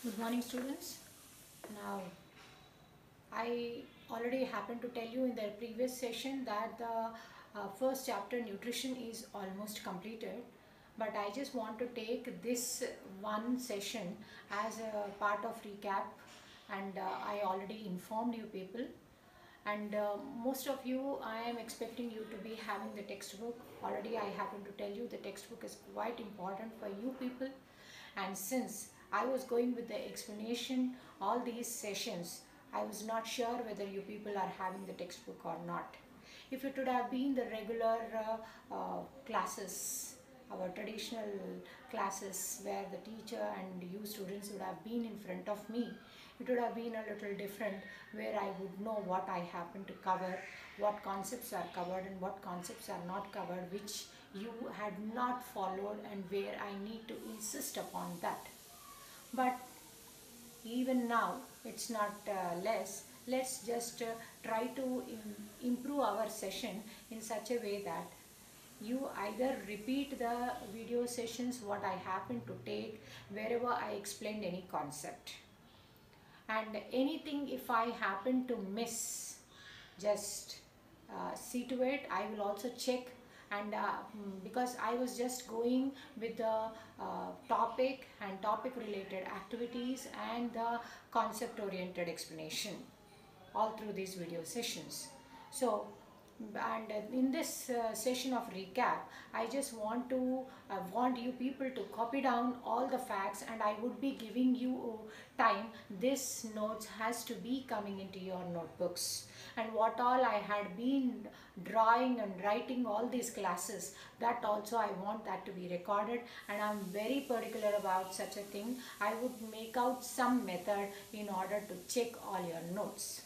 Good morning, students. Now, I already happened to tell you in the previous session that the first chapter, nutrition, is almost completed. But I just want to take this one session as a part of recap, and I already informed you people. And most of you, I am expecting you to be having the textbook. Already I happen to tell you the textbook is quite important for you people. And since I was going with the explanation all these sessions, I was not sure whether you people are having the textbook or not. If it would have been the regular classes, our traditional classes where the teacher and you students would have been in front of me, it would have been a little different, where I would know what I happen to cover, what concepts are covered and what concepts are not covered, which you had not followed, and where I need to insist upon that. But even now it's not less. Let's just try to improve our session in such a way that you either repeat the video sessions what I happen to take wherever I explained any concept, and anything if I happen to miss, just see to it. I will also check, and because I was just going with the topic and topic related activities and the concept oriented explanation all through these video sessions. So, and in this session of recap, I just want you people to copy down all the facts, and I would be giving you time. This notes has to be coming into your notebooks, and what all I had been drawing and writing all these classes, that also I want that to be recorded, and I'm very particular about such a thing. I would make out some method in order to check all your notes.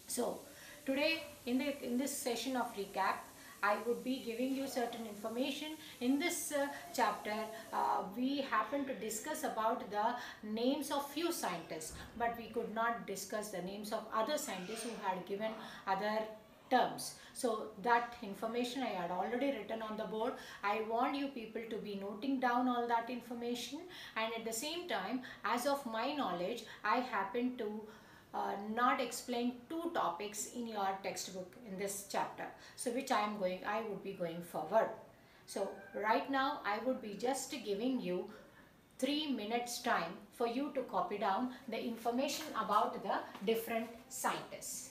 So today in this session of recap, I would be giving you certain information. In this chapter, we happen to discuss about the names of few scientists, but we could not discuss the names of other scientists who had given other terms. So that information I had already written on the board. I want you people to be noting down all that information, and at the same time, as of my knowledge, I happen to not explain two topics in your textbook in this chapter, so which I would be going forward. So right now I would be just giving you 3 minutes time for you to copy down the information about the different scientists.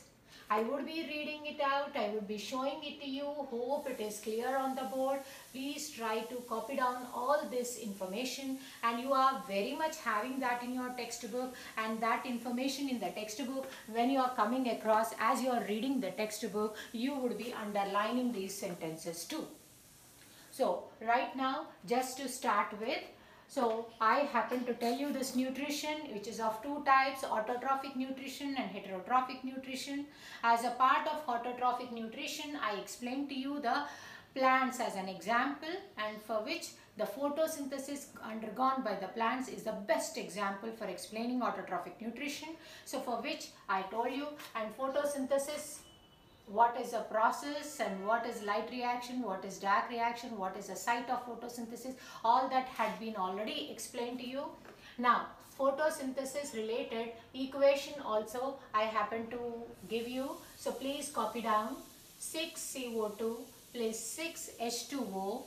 I would be reading it out, I would be showing it to you. Hope it is clear on the board. Please try to copy down all this information, and you are very much having that in your textbook, and that information in the textbook, when you are coming across as you are reading the textbook, you would be underlining these sentences too. So right now, just to start with, so I happen to tell you this nutrition, which is of two types, autotrophic nutrition and heterotrophic nutrition. As a part of autotrophic nutrition, I explained to you the plants as an example, and for which the photosynthesis undergone by the plants is the best example for explaining autotrophic nutrition. So for which I told you, and photosynthesis, what is a process and what is light reaction, what is dark reaction, what is a site of photosynthesis, all that had been already explained to you. Now photosynthesis related equation also I happen to give you, so please copy down. 6CO2 plus 6H2O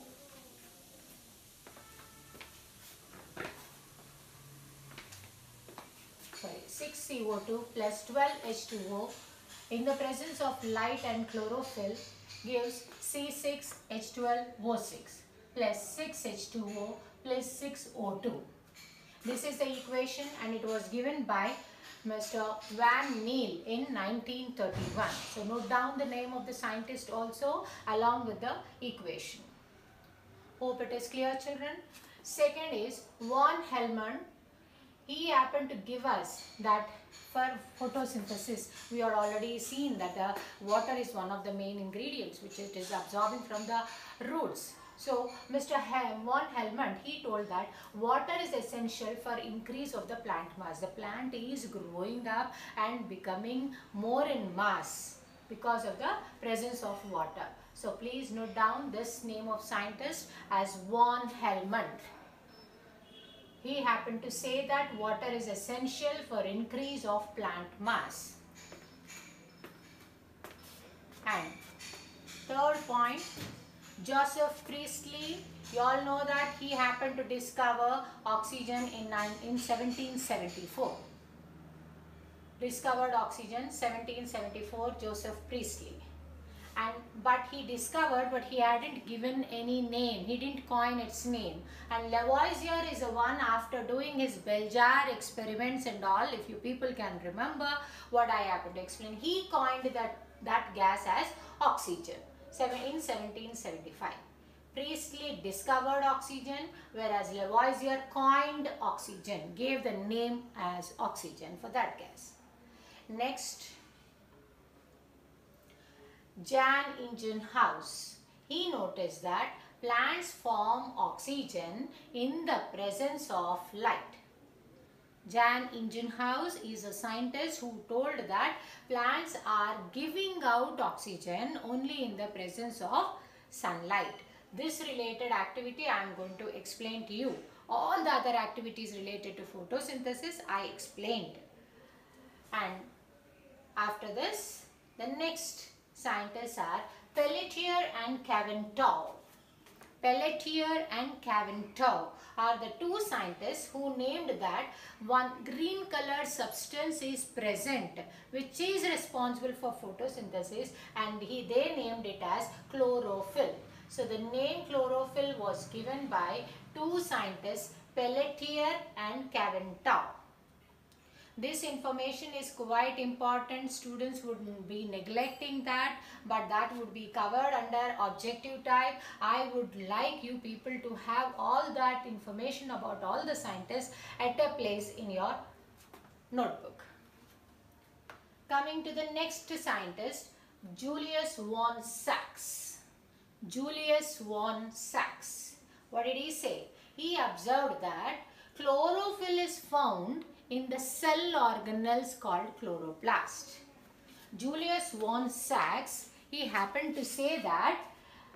sorry 6CO2 plus 12H2O in the presence of light and chlorophyll gives C6H12O6 plus 6H2O plus 6O2. This is the equation, and it was given by Mr. Van Niel in 1931. So note down the name of the scientist also along with the equation. Hope it is clear, children. Second is von Helmont. He happened to give us that for photosynthesis, we are already seen that water is one of the main ingredients which it is absorbing from the roots. So Mr. von Helmont, he told that water is essential for increase of the plant mass. The plant is growing up and becoming more in mass because of the presence of water. So please note down this name of scientist as von Helmont. He happened to say that water is essential for increase of plant mass. And third point, Joseph Priestley, you all know that he happened to discover oxygen in 1774. Discovered oxygen 1774, Joseph Priestley. But he discovered, but he hadn't given any name. He didn't coin its name. And Lavoisier is the one, after doing his bell jar experiments and all, if you people can remember what I happened to explain, he coined that gas as oxygen in 1775. Priestley discovered oxygen, whereas Lavoisier coined oxygen, gave the name as oxygen for that gas. Next, Jan Ingenhousz. He noticed that plants form oxygen in the presence of light. Jan Ingenhousz is a scientist who told that plants are giving out oxygen only in the presence of sunlight. This related activity I am going to explain to you. All the other activities related to photosynthesis I explained. And after this, the next scientists are Pelletier and Caventou. Pelletier and Caventou are the two scientists who named that one green colored substance is present which is responsible for photosynthesis, and they named it as chlorophyll. So the name chlorophyll was given by two scientists, Pelletier and Caventou. This information is quite important. Students would be neglecting that, but that would be covered under objective type. I would like you people to have all that information about all the scientists at a place in your notebook. Coming to the next scientist, Julius von Sachs. Julius von Sachs. What did he say? He observed that chlorophyll is found in the cell organelles called chloroplast. Julius von Sachs, he happened to say that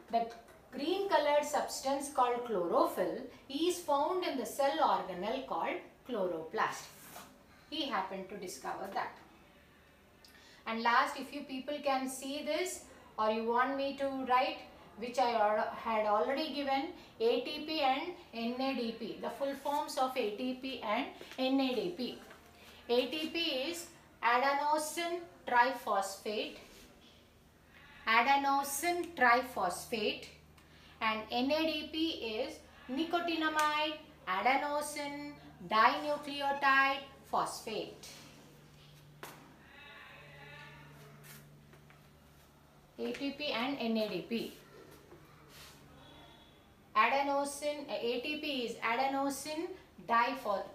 the green colored substance called chlorophyll is found in the cell organelle called chloroplast. He happened to discover that. And last, if you people can see this, or you want me to write, which I had already given, ATP and NADP, the full forms of ATP and NADP. ATP is adenosine triphosphate, and NADP is nicotinamide adenosine dinucleotide phosphate. ATP and NADP. ATP is adenosine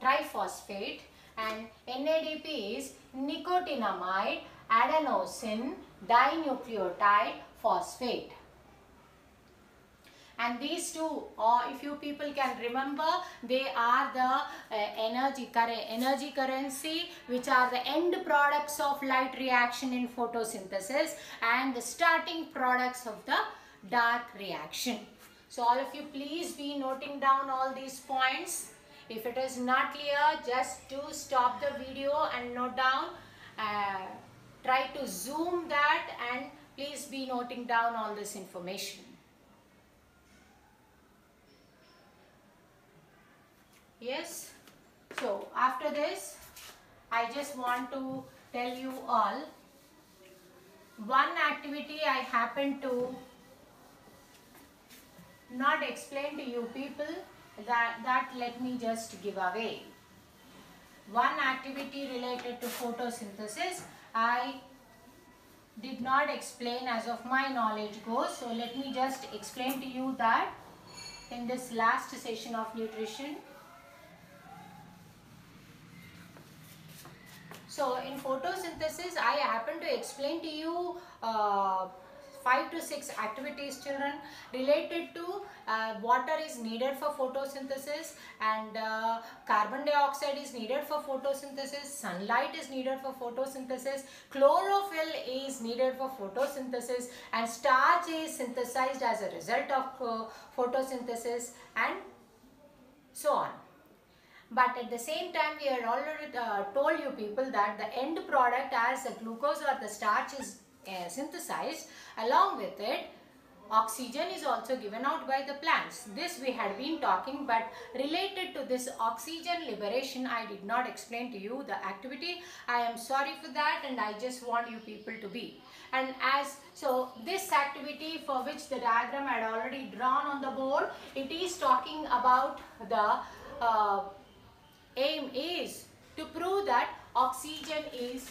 triphosphate and NADP is nicotinamide adenosine dinucleotide phosphate. And these two, or if you people can remember, they are the energy currency, which are the end products of light reaction in photosynthesis and the starting products of the dark reaction. So all of you please be noting down all these points. If it is not clear, just do stop the video and note down. Try to zoom that and please be noting down all this information. Yes, so after this, I just want to tell you all one activity I happen to not explain to you people, that let me just give away. One activity related to photosynthesis I did not explain as of my knowledge goes, so let me just explain to you that in this last session of nutrition. So in photosynthesis, I happen to explain to you 5 to 6 activities, children, related to water is needed for photosynthesis, and carbon dioxide is needed for photosynthesis, sunlight is needed for photosynthesis, chlorophyll is needed for photosynthesis, and starch is synthesized as a result of photosynthesis, and so on. But at the same time, we had already told you people that the end product, as the glucose or the starch is synthesized, along with it, oxygen is also given out by the plants. This we had been talking, but related to this oxygen liberation, I did not explain to you the activity. I am sorry for that, and I just want you people to be. And so this activity, for which the diagram I had already drawn on the board, it is talking about the aim is to prove that oxygen is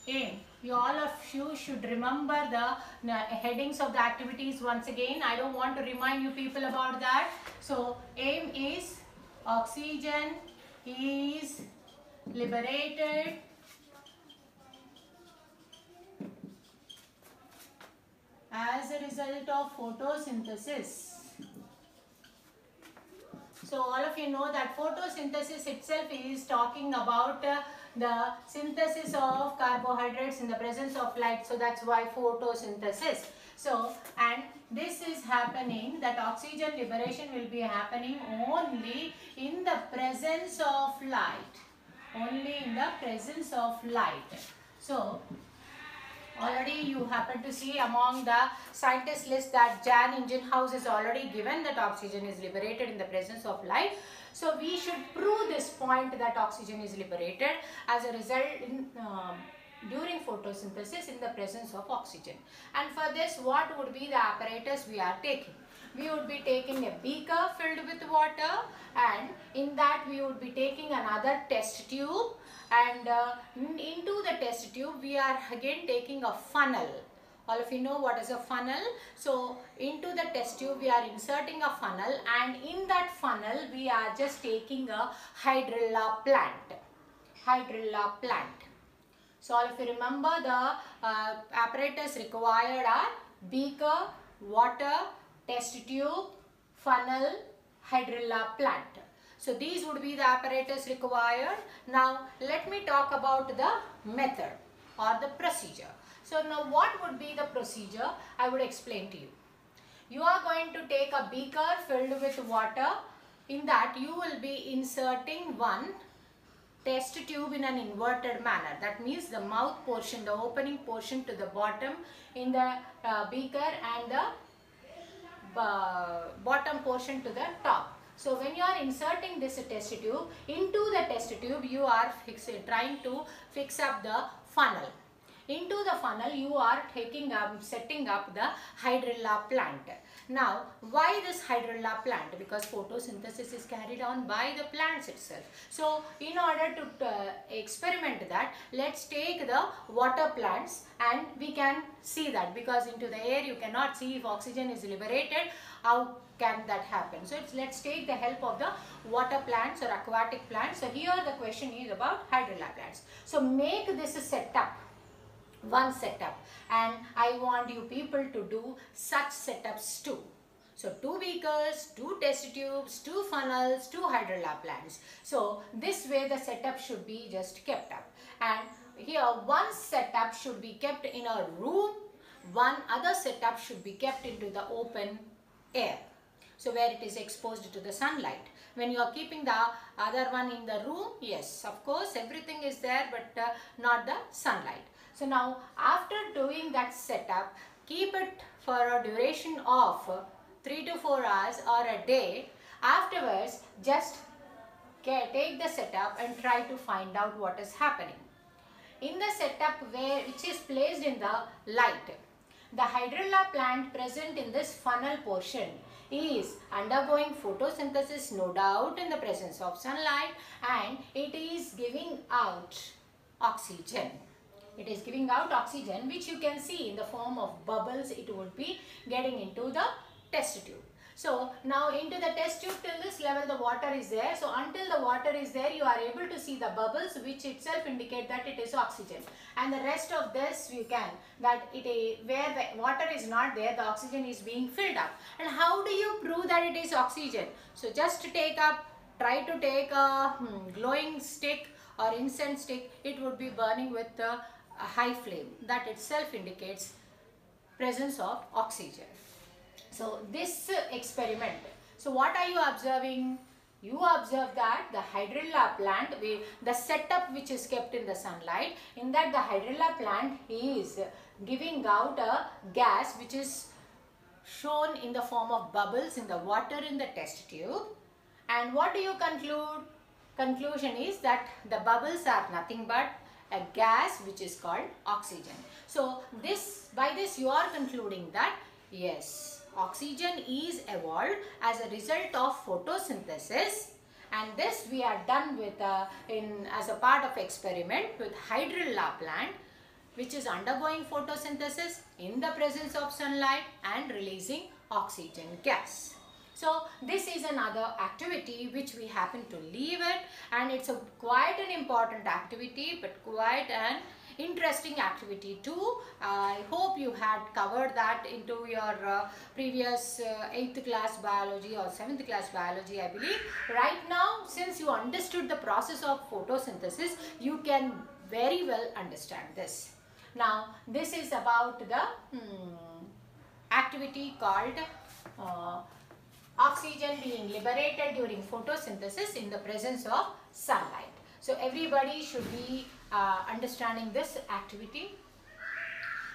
aim. All of you should remember the headings of the activities once again. I don't want to remind you people about that. So aim is oxygen is liberated as a result of photosynthesis. So all of you know that photosynthesis itself is talking about the synthesis of carbohydrates in the presence of light. So that's why photosynthesis. So, and this is happening, that oxygen liberation will be happening only in the presence of light. Only in the presence of light. So, already you happen to see among the scientist list that Jan Ingenhousz is already given that oxygen is liberated in the presence of light. So we should prove this point that oxygen is liberated as a result during photosynthesis in the presence of oxygen. And for this, what would be the apparatus we are taking? We would be taking a beaker filled with water, and in that we would be taking another test tube, and into the test tube we are again taking a funnel. All of you know what is a funnel. So into the test tube we are inserting a funnel, and in that funnel we are just taking a hydrilla plant. Hydrilla plant. So all of you remember the apparatus required are beaker, water, test tube, funnel, hydrilla plant. So these would be the apparatus required. Now let me talk about the method or the procedure. So now what would be the procedure? I would explain to you. You are going to take a beaker filled with water. In that you will be inserting one test tube in an inverted manner. That means the mouth portion, the opening portion to the bottom in the beaker, and the bottom portion to the top. So when you are inserting this test tube into the test tube, you are trying to fix up the funnel. Into the funnel you are setting up the hydrilla plant. Now why this hydrilla plant? Because photosynthesis is carried on by the plants itself. So in order to experiment that, let's take the water plants and we can see that, because into the air you cannot see if oxygen is liberated. How can that happen? So let's take the help of the water plants or aquatic plants. So here the question is about hydrilla plants. So make this a setup. One setup, and I want you people to do such setups too. So 2 beakers, 2 test tubes, 2 funnels, 2 hydrilla plants. So this way the setup should be just kept up. And here one setup should be kept in a room, one other setup should be kept into the open air. So where it is exposed to the sunlight. When you are keeping the other one in the room, yes, of course everything is there, but not the sunlight. So now after doing that setup, keep it for a duration of 3 to 4 hours or a day. Afterwards, just take the setup and try to find out what is happening. In the setup which is placed in the light, the hydrilla plant present in this funnel portion is undergoing photosynthesis, no doubt, in the presence of sunlight, and it is giving out oxygen. It is giving out oxygen, which you can see in the form of bubbles. It would be getting into the test tube. So now into the test tube, till this level the water is there. So until the water is there, you are able to see the bubbles, which itself indicate that it is oxygen. And the rest of this you can, that it is where the water is not there, the oxygen is being filled up. And how do you prove that it is oxygen? So just try to take a glowing stick or incense stick. It would be burning with a high flame. That itself indicates presence of oxygen. So this experiment, so what are you observing? You observe that the hydrilla plant, the setup which is kept in the sunlight, in that the hydrilla plant is giving out a gas which is shown in the form of bubbles in the water in the test tube. And what do you conclude? Conclusion is that the bubbles are nothing but a gas which is called oxygen. So by this you are concluding that yes, oxygen is evolved as a result of photosynthesis, and this we are done with as a part of experiment with hydrilla plant, which is undergoing photosynthesis in the presence of sunlight and releasing oxygen gas. So this is another activity which we happen to leave it, and it's quite an important activity, but quite an interesting activity too. I hope you had covered that into your previous 8th class biology or 7th class biology, I believe. Right now, since you understood the process of photosynthesis, you can very well understand this. Now, this is about the activity called oxygen being liberated during photosynthesis in the presence of sunlight. So, everybody should be understanding this activity.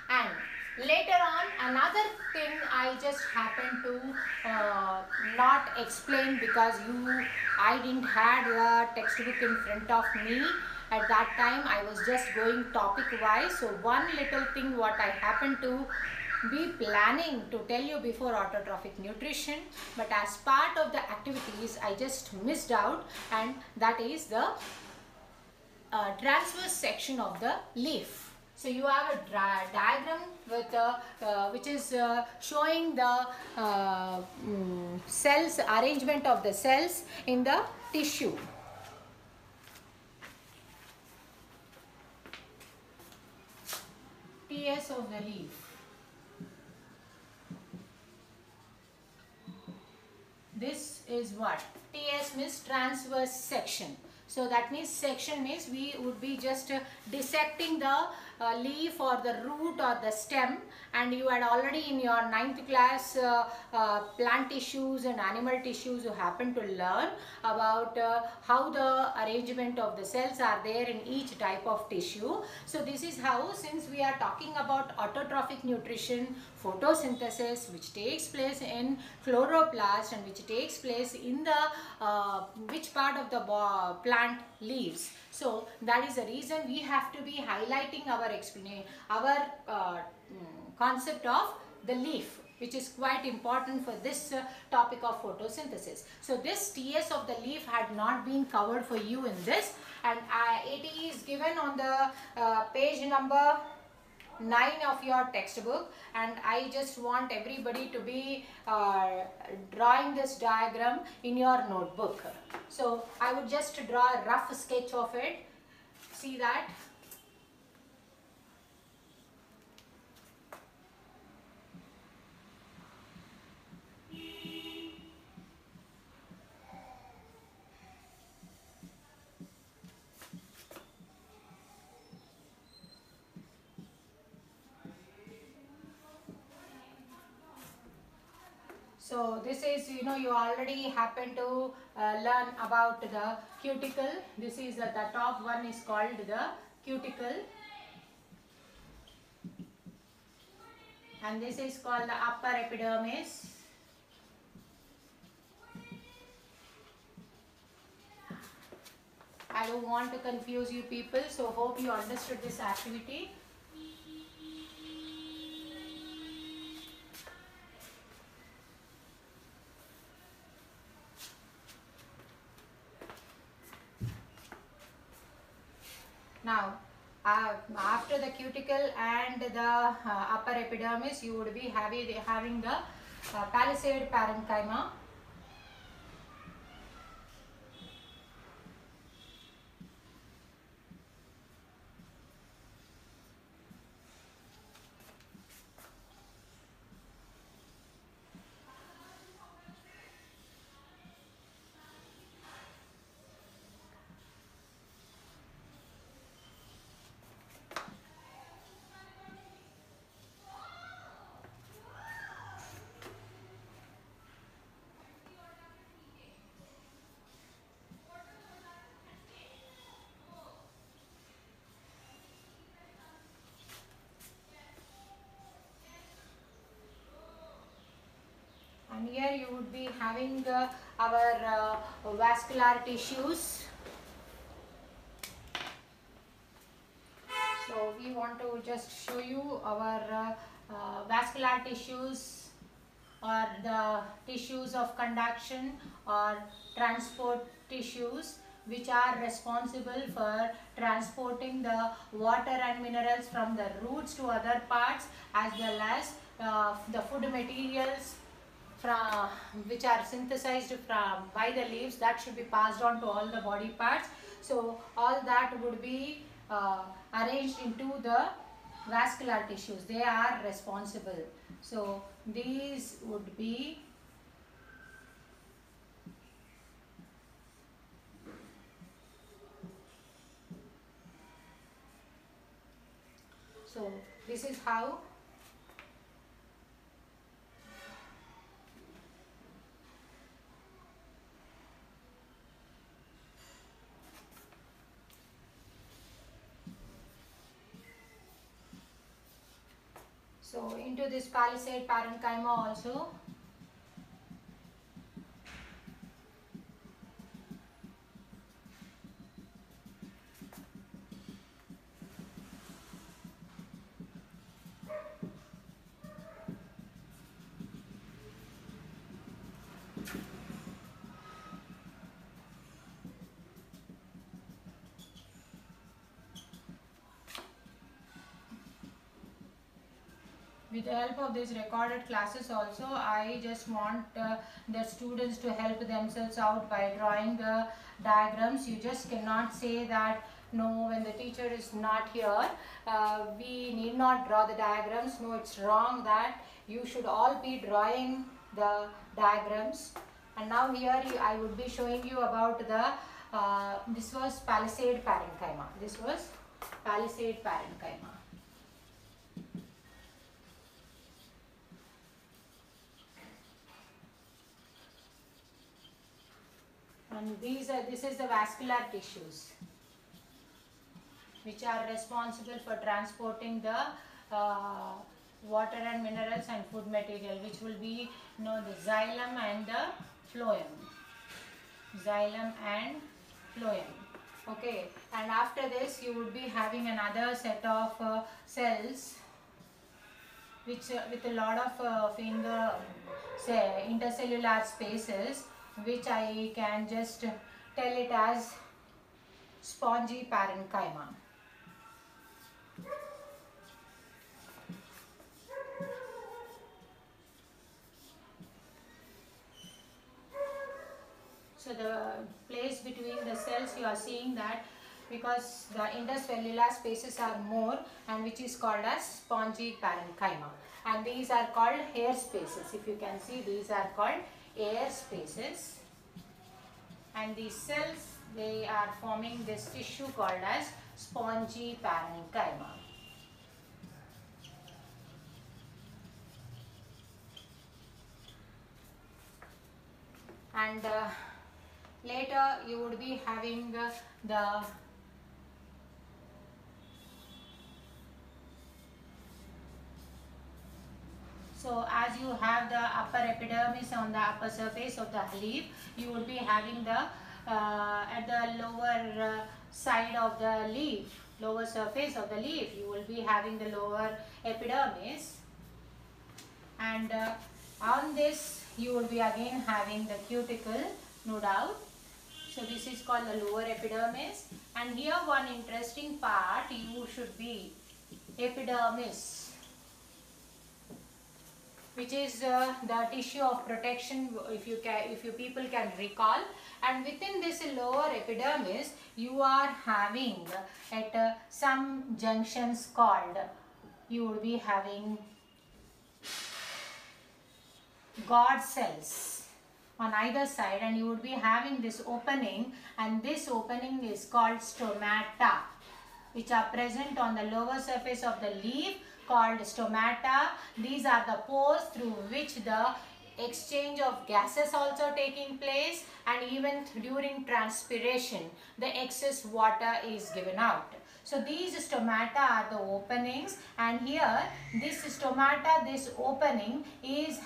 And later on, another thing I just happened to not explain because I didn't have the textbook in front of me. At that time, I was just going topic wise. So one little thing what I happened to be planning to tell you before autotrophic nutrition, but as part of the activities, I just missed out, and that is the transverse section of the leaf. So you have a diagram with which is showing the cells, arrangement of the cells in the tissue. TS of the leaf. This is what? TS means transverse section. So that means section means we would be just dissecting the leaf or the root or the stem, and you had already in your 9th class plant tissues and animal tissues you happen to learn about how the arrangement of the cells are there in each type of tissue. So this is how, since we are talking about autotrophic nutrition, photosynthesis which takes place in chloroplast and which takes place in the which part of the plant leaves. So that is the reason we have to be highlighting our explanation, our concept of the leaf, which is quite important for this topic of photosynthesis. So this TS of the leaf had not been covered for you in this, and it is given on the page number 9 of your textbook, and I just want everybody to be drawing this diagram in your notebook. So I would just draw a rough sketch of it. See that? So this is, you already happen to learn about the cuticle. This is the top one is called the cuticle, and this is called the upper epidermis. I don't want to confuse you people, so hope you understood this activity. Now, after the cuticle and the upper epidermis, you would be having the palisade parenchyma. you would be having our vascular tissues. So we want to just show you our vascular tissues, or the tissues of conduction or transport tissues, which are responsible for transporting the water and minerals from the roots to other parts, as well as the food materials from which are synthesized from by the leaves, that should be passed on to all the body parts. So all that would be arranged into the vascular tissues. They are responsible. So these would be this is how into this palisade parenchyma also. With the help of these recorded classes also, I just want the students to help themselves out by drawing the diagrams. You just cannot say that no, when the teacher is not here, we need not draw the diagrams. No, it's wrong that you should all be drawing the diagrams. And now here I would be showing you about the, this was palisade parenchyma. This was palisade parenchyma. And this is the vascular tissues, which are responsible for transporting the water and minerals and food material, which will be the xylem and the phloem. Xylem and phloem. Okay, and after this you would be having another set of cells, which with a lot of intercellular spaces, which I can just tell it as spongy parenchyma. So the place between the cells, you are seeing that because the intercellular spaces are more, and which is called as spongy parenchyma, and these are called air spaces. If you can see, these are called air spaces, and these cells, they are forming this tissue called as spongy parenchyma. And later you would be having the so as you have the upper epidermis on the upper surface of the leaf, you would be having the at the lower side of the leaf, lower surface of the leaf, you will be having the lower epidermis, and on this you will be again having the cuticle, no doubt. So this is called the lower epidermis, and here one interesting part you should be epidermis, which is the tissue of protection, if you people can recall. And within this lower epidermis, you are having at some junctions called, you would be having guard cells on either side, and you would be having this opening, and this opening is called stomata, which are present on the lower surface of the leaf, called stomata. These are the pores through which the exchange of gases also taking place, and even during transpiration the excess water is given out. So these stomata are the openings, and here this stomata, this opening is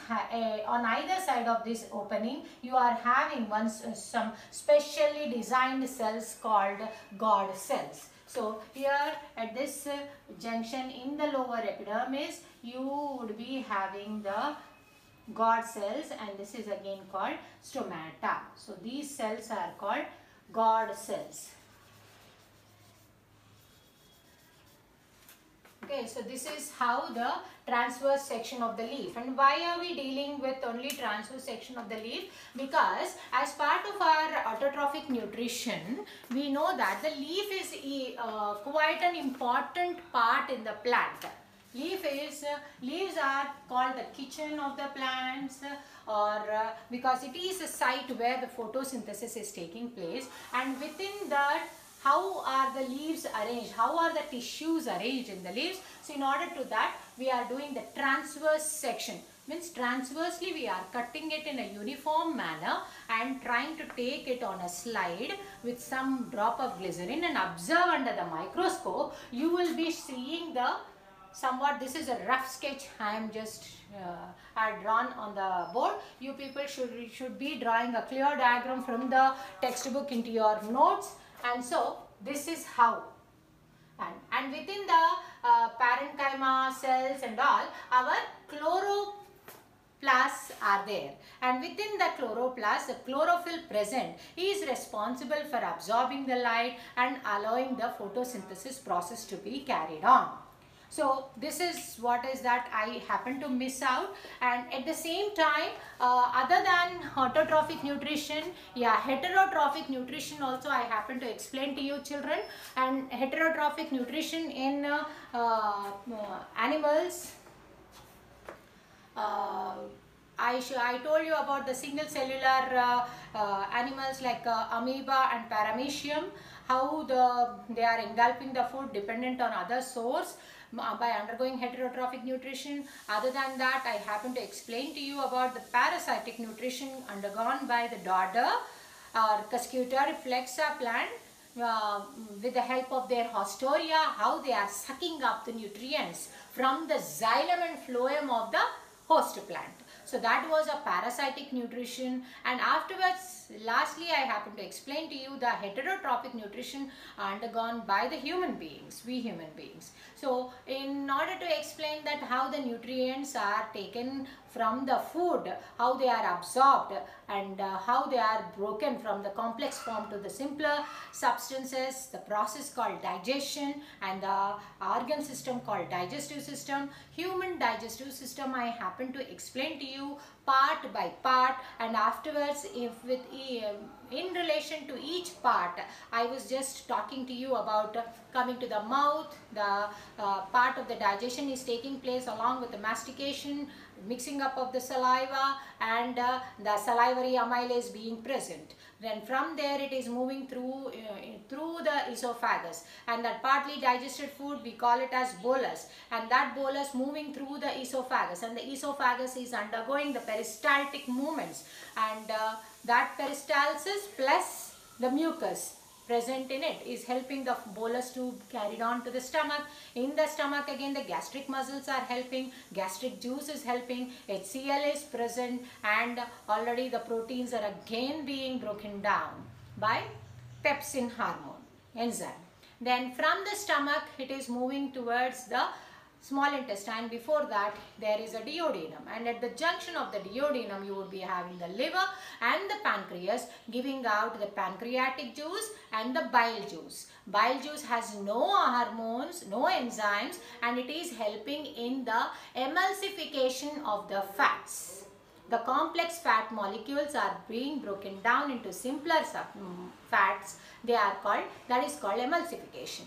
on either side of this opening you are having some specially designed cells called God cells. So here at this junction in the lower epidermis you would be having the God cells, and this is again called stomata. So these cells are called God cells. Okay, so this is how the transverse section of the leaf. And why are we dealing with only transverse section of the leaf? Because as part of our autotrophic nutrition, we know that the leaf is quite an important part in the plant. Leaves are called the kitchen of the plants, because it is a site where the photosynthesis is taking place, and within that, how are the leaves arranged? How are the tissues arranged in the leaves? So in order to that, we are doing the transverse section. Means transversely we are cutting it in a uniform manner and trying to take it on a slide with some drop of glycerin and observe under the microscope. You will be seeing the somewhat, this is a rough sketch I am just had drawn on the board. You people should be drawing a clear diagram from the textbook into your notes. And so this is how, and within the parenchyma cells and all, our chloroplasts are there, and within the chloroplast, the chlorophyll present is responsible for absorbing the light and allowing the photosynthesis process to be carried on. So this is what is that I happen to miss out. And at the same time, other than autotrophic nutrition, yeah, heterotrophic nutrition also I happen to explain to you children. And heterotrophic nutrition in animals, I told you about the single cellular animals like amoeba and paramecium, how they are engulfing the food dependent on other source by undergoing heterotrophic nutrition. Other than that, I happen to explain to you about the parasitic nutrition undergone by the dodder or Cuscuta reflexa plant with the help of their haustoria, how they are sucking up the nutrients from the xylem and phloem of the host plant. So that was a parasitic nutrition, and afterwards, lastly, I happen to explain to you the heterotrophic nutrition undergone by the human beings, we human beings. So in order to explain that how the nutrients are taken from the food, how they are absorbed, and how they are broken from the complex form to the simpler substances, the process called digestion, and the organ system called digestive system. Human digestive system I happen to explain to you part by part, and afterwards in relation to each part I was just talking to you about coming to the mouth, the part of the digestion is taking place along with the mastication, mixing up of the saliva, and the salivary amylase being present. Then from there it is moving through the esophagus, and that partly digested food we call it as bolus, and that bolus moving through the esophagus, and the esophagus is undergoing the peristaltic movements, and that peristalsis plus the mucus present in it is helping the bolus to carry on to the stomach. In the stomach again the gastric muscles are helping, gastric juice is helping, HCl is present, and already the proteins are again being broken down by pepsin hormone enzyme. Then from the stomach it is moving towards the small intestine. Before that there is a duodenum, and at the junction of the duodenum you would be having the liver and the pancreas giving out the pancreatic juice and the bile juice. Bile juice has no hormones, no enzymes, and it is helping in the emulsification of the fats. The complex fat molecules are being broken down into simpler fats. That is called emulsification.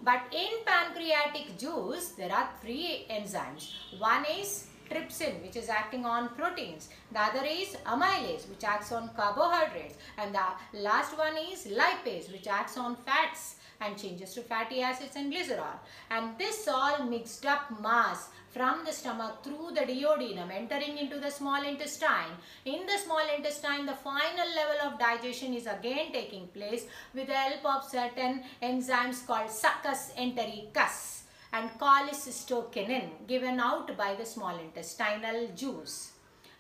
But in pancreatic juice, there are three enzymes. One is trypsin, which is acting on proteins. The other is amylase, which acts on carbohydrates. And the last one is lipase, which acts on fats. and changes to fatty acids and glycerol. And this all mixed up mass from the stomach through the duodenum entering into the small intestine. In the small intestine, the final level of digestion is again taking place with the help of certain enzymes called succus entericus and cholecystokinin given out by the small intestinal juice.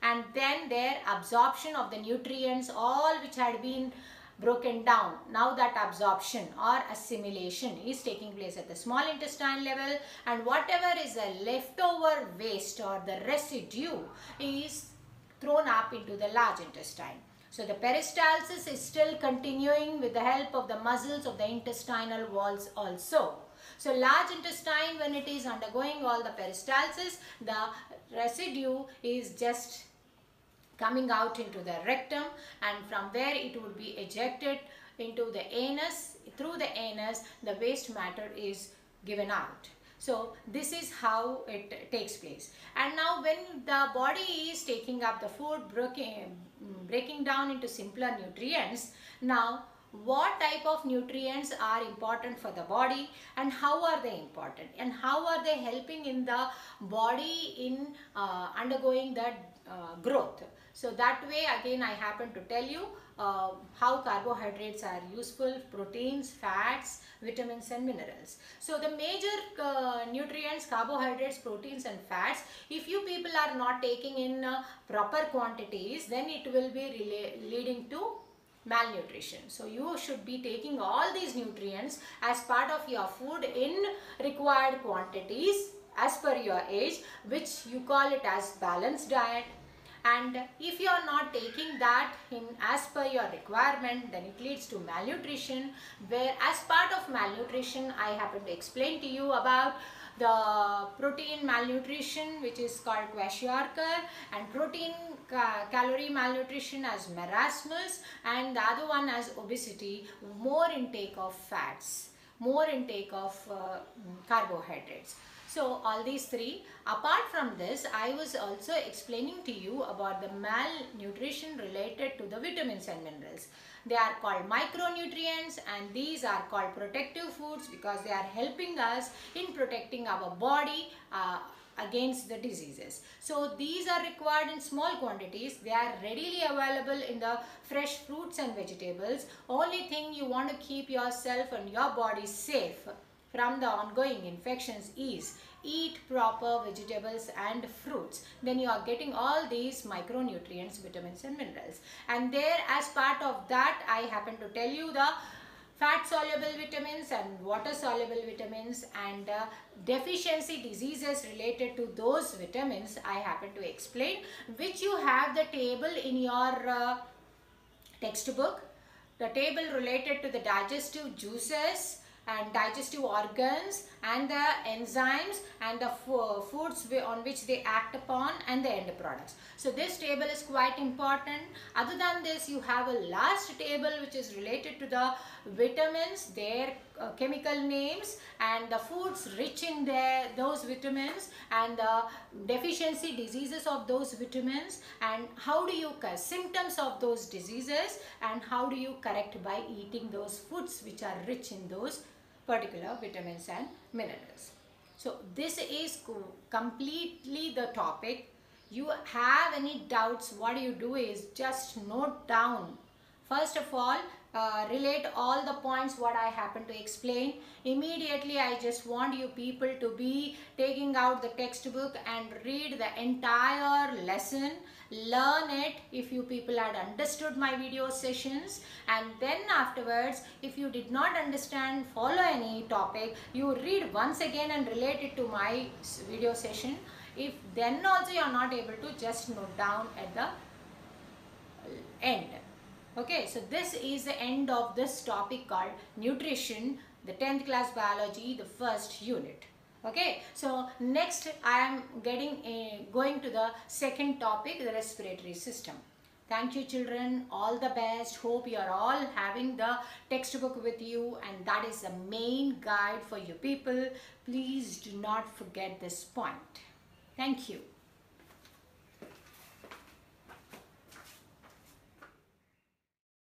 And then their absorption of the nutrients, all which had been broken down. Now that absorption or assimilation is taking place at the small intestine level, and whatever is a leftover waste or the residue is thrown up into the large intestine. So the peristalsis is still continuing with the help of the muscles of the intestinal walls also. So large intestine, when it is undergoing all the peristalsis, the residue is just coming out into the rectum, and from where it would be ejected into the anus. Through the anus, the waste matter is given out. So this is how it takes place. And now when the body is taking up the food, breaking down into simpler nutrients, now what type of nutrients are important for the body and how are they important and how are they helping in the body in undergoing the growth. So that way again I happen to tell you how carbohydrates are useful, proteins, fats, vitamins and minerals. So the major nutrients, carbohydrates, proteins and fats, if you people are not taking in proper quantities, then it will be leading to malnutrition. So you should be taking all these nutrients as part of your food in required quantities as per your age, which you call it as balanced diet. And if you are not taking that in as per your requirement, then it leads to malnutrition, where as part of malnutrition I happen to explain to you about the protein malnutrition, which is called kwashiorkor, and protein calorie malnutrition as marasmus, and the other one as obesity, more intake of fats, more intake of carbohydrates. So all these three. Apart from this, I was also explaining to you about the malnutrition related to the vitamins and minerals. They are called micronutrients, and these are called protective foods because they are helping us in protecting our body against the diseases. So these are required in small quantities. They are readily available in the fresh fruits and vegetables. Only thing you want to keep yourself and your body safe from the ongoing infections is eat proper vegetables and fruits. Then you are getting all these micronutrients, vitamins and minerals. And there, as part of that, I happen to tell you the fat soluble vitamins and water soluble vitamins, and deficiency diseases related to those vitamins I happen to explain, which you have the table in your textbook. The table related to the digestive juices and digestive organs and the enzymes and the foods on which they act upon and the end products. So this table is quite important. Other than this, you have a last table which is related to the vitamins, their chemical names, and the foods rich in those vitamins, and the deficiency diseases of those vitamins, and how do you symptoms of those diseases, and how do you correct by eating those foods which are rich in those particular vitamins and minerals. So this is completely the topic. You have any doubts, what you do is just note down. First of all, relate all the points what I happen to explain. Immediately I just want you people to be taking out the textbook and read the entire lesson. Learn it if you people had understood my video sessions, and then afterwards, if you did not understand, follow any topic, you read once again and relate it to my video session. If then also you are not able to, just note down at the end. Okay, so this is the end of this topic called nutrition, the 10th class biology, the first unit. Okay, so next I am going to the second topic, the respiratory system. Thank you children, all the best. Hope you are all having the textbook with you, and that is the main guide for you people. Please do not forget this point. Thank you.